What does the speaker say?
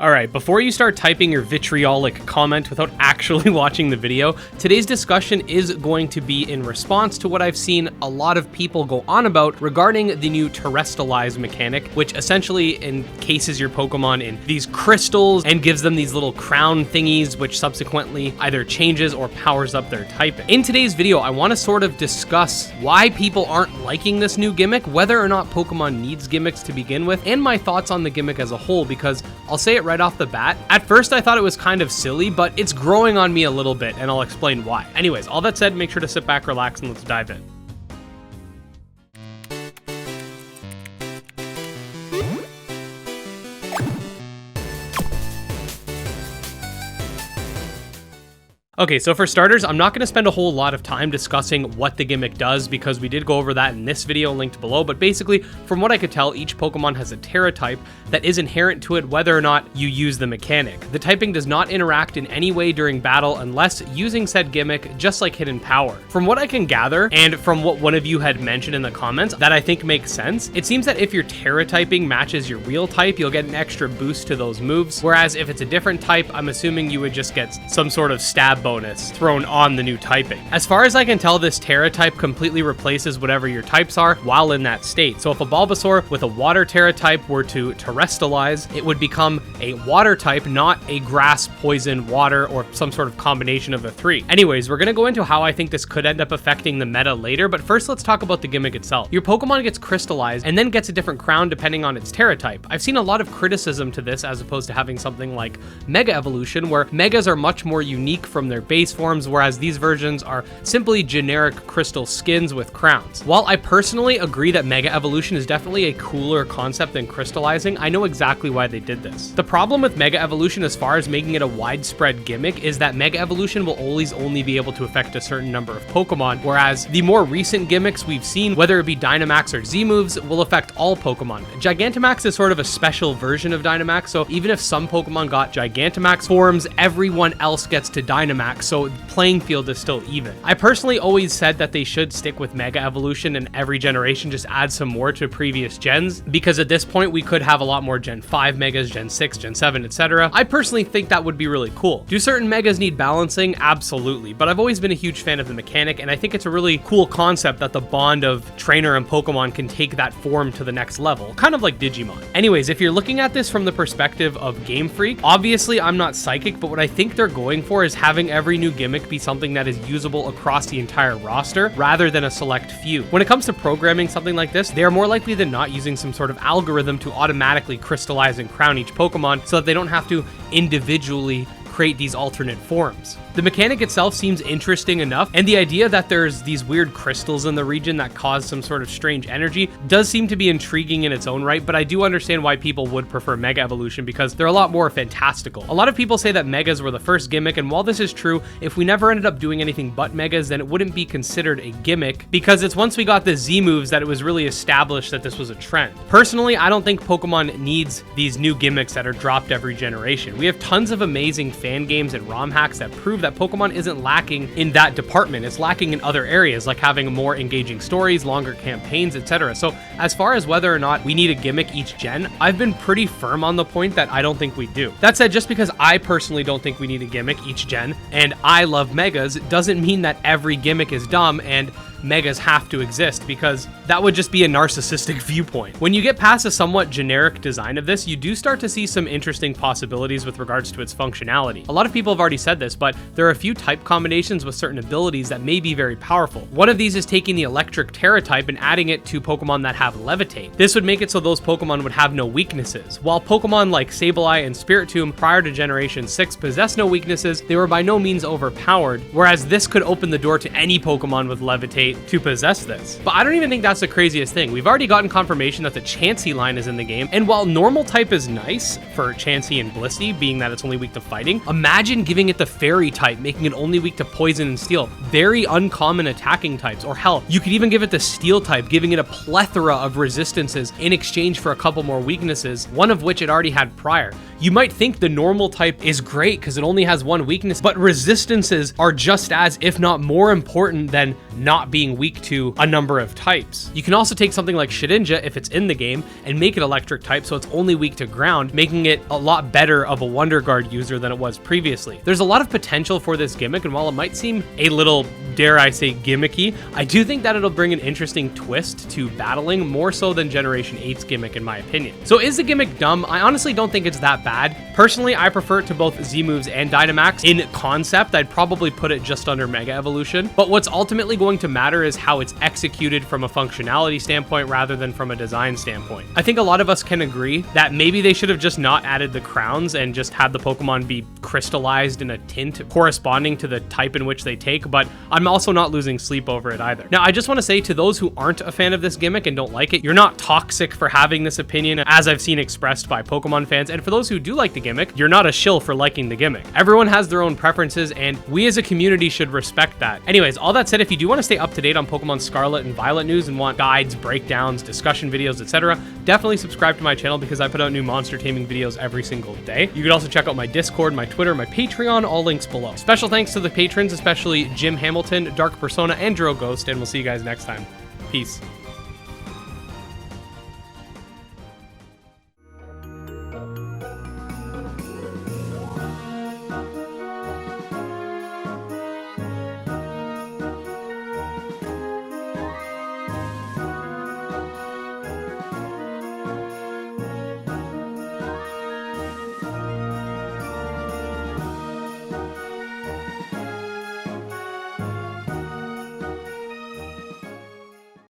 Alright, before you start typing your vitriolic comment without actually watching the video, today's discussion is going to be in response to what I've seen a lot of people go on about regarding the new Terrastalize mechanic, which essentially encases your Pokemon in these crystals and gives them these little crown thingies, which subsequently either changes or powers up their typing. In today's video, I want to sort of discuss why people aren't liking this new gimmick, whether or not Pokemon needs gimmicks to begin with, and my thoughts on the gimmick as a whole, because I'll say it right off the bat. At first, I thought it was kind of silly, but it's growing on me a little bit, and I'll explain why. Anyways, all that said, make sure to sit back, relax, and let's dive in. Okay, so for starters, I'm not going to spend a whole lot of time discussing what the gimmick does because we did go over that in this video linked below, but basically, from what I could tell, each Pokemon has a Terra type that is inherent to it whether or not you use the mechanic. The typing does not interact in any way during battle unless using said gimmick, just like Hidden Power. From what I can gather, and from what one of you had mentioned in the comments that I think makes sense, it seems that if your Terra typing matches your real type, you'll get an extra boost to those moves, whereas if it's a different type, I'm assuming you would just get some sort of stab bonus thrown on the new typing. As far as I can tell, this Terra type completely replaces whatever your types are while in that state. So if a Bulbasaur with a water Terra type were to Terrastalize, it would become a water type, not a grass, poison, water, or some sort of combination of the three. Anyways, we're gonna go into how I think this could end up affecting the meta later, but first let's talk about the gimmick itself. Your Pokemon gets crystallized and then gets a different crown depending on its Terra type. I've seen a lot of criticism to this as opposed to having something like Mega Evolution, where Megas are much more unique from their base forms, whereas these versions are simply generic crystal skins with crowns. While I personally agree that Mega Evolution is definitely a cooler concept than crystallizing, I know exactly why they did this. The problem with Mega Evolution as far as making it a widespread gimmick is that Mega Evolution will always only be able to affect a certain number of Pokemon, whereas the more recent gimmicks we've seen, whether it be Dynamax or Z-moves, will affect all Pokemon. Gigantamax is sort of a special version of Dynamax, so even if some Pokemon got Gigantamax forms, everyone else gets to Dynamax, so playing field is still even. I personally always said that they should stick with Mega Evolution and every generation just add some more to previous gens, because at this point we could have a lot more Gen 5 Megas, Gen 6, Gen 7, etc. I personally think that would be really cool. Do certain Megas need balancing? Absolutely, but I've always been a huge fan of the mechanic, and I think it's a really cool concept that the bond of trainer and Pokemon can take that form to the next level, kind of like Digimon. Anyways, if you're looking at this from the perspective of Game Freak, obviously I'm not psychic, but what I think they're going for is having every new gimmick be something that is usable across the entire roster rather than a select few. When it comes to programming something like this, they are more likely than not using some sort of algorithm to automatically crystallize and crown each Pokemon so that they don't have to individually create these alternate forms. The mechanic itself seems interesting enough, and the idea that there's these weird crystals in the region that cause some sort of strange energy does seem to be intriguing in its own right, but I do understand why people would prefer Mega Evolution because they're a lot more fantastical. A lot of people say that Megas were the first gimmick, and while this is true, if we never ended up doing anything but Megas, then it wouldn't be considered a gimmick because it's once we got the Z moves that it was really established that this was a trend. Personally, I don't think Pokemon needs these new gimmicks that are dropped every generation. We have tons of amazing fan games and ROM hacks that prove that Pokemon isn't lacking in that department. It's lacking in other areas, like having more engaging stories, longer campaigns, etc. So as far as whether or not we need a gimmick each gen, I've been pretty firm on the point that I don't think we do. That said, just because I personally don't think we need a gimmick each gen, and I love Megas, doesn't mean that every gimmick is dumb and Megas have to exist, because that would just be a narcissistic viewpoint. When you get past a somewhat generic design of this, you do start to see some interesting possibilities with regards to its functionality. A lot of people have already said this, but there are a few type combinations with certain abilities that may be very powerful. One of these is taking the electric Terra type and adding it to Pokemon that have Levitate. This would make it so those Pokemon would have no weaknesses. While Pokemon like Sableye and Spiritomb prior to Generation 6 possessed no weaknesses, they were by no means overpowered, whereas this could open the door to any Pokemon with Levitate to possess this. But I don't even think that's the craziest thing. We've already gotten confirmation that the Chansey line is in the game, and while normal type is nice for Chansey and Blissey, being that it's only weak to fighting, imagine giving it the Fairy type, making it only weak to poison and steel. Very uncommon attacking types, or hell, you could even give it the Steel type, giving it a plethora of resistances in exchange for a couple more weaknesses, one of which it already had prior. You might think the normal type is great because it only has one weakness, but resistances are just as, if not more important than not being being weak to a number of types. You can also take something like Shedinja, if it's in the game, and make it electric type so it's only weak to ground, making it a lot better of a Wonder Guard user than it was previously. There's a lot of potential for this gimmick, and while it might seem a little, dare I say, gimmicky, I do think that it'll bring an interesting twist to battling, more so than Generation 8's gimmick in my opinion. So is the gimmick dumb? I honestly don't think it's that bad. Personally, I prefer it to both Z-moves and Dynamax. In concept, I'd probably put it just under Mega Evolution, but what's ultimately going to matter is how it's executed from a functionality standpoint rather than from a design standpoint. I think a lot of us can agree that maybe they should have just not added the crowns and just had the Pokemon be crystallized in a tint corresponding to the type in which they take, but I'm also not losing sleep over it either. Now, I just want to say to those who aren't a fan of this gimmick and don't like it, you're not toxic for having this opinion, as I've seen expressed by Pokemon fans, and for those who do like the gimmick, you're not a shill for liking the gimmick. Everyone has their own preferences, and we as a community should respect that. Anyways, all that said, if you do want to stay up to date on Pokemon Scarlet and Violet news and want guides, breakdowns, discussion videos, etc., definitely subscribe to my channel because I put out new monster taming videos every single day. You can also check out my Discord, my Twitter, my Patreon, all links below. Special thanks to the patrons, especially Jim Hamilton, Dark Persona, and Dro Ghost, and we'll see you guys next time. Peace.